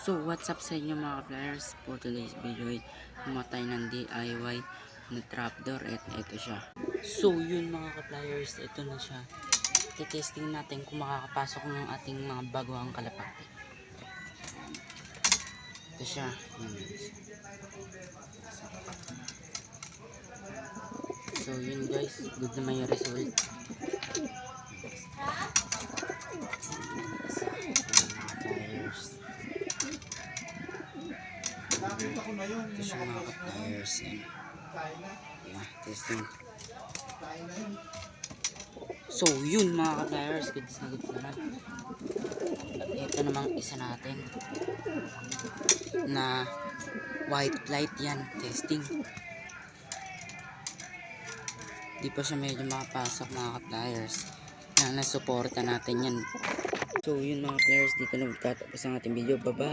So what's up sa inyo mga ka-pliers? For today's video ay pumatay ng DIY na trapdoor at ito siya. So yun mga ka-pliers, ito na siya. Testing natin kung makakapasok ng ating mga baguhang kalapati. Ito siya. So yun guys, good naman yung result. Ito siya mga ka-pliers. Testing. So yun mga ka-pliers, goods na naman. Ito namang isa natin na white light, yan, testing. Di pa siya medyo makapasok mga ka-pliers. Nasuporta natin yan. So yun mga ka-pliers, dito na magtatapos ang ating video. Bye bye.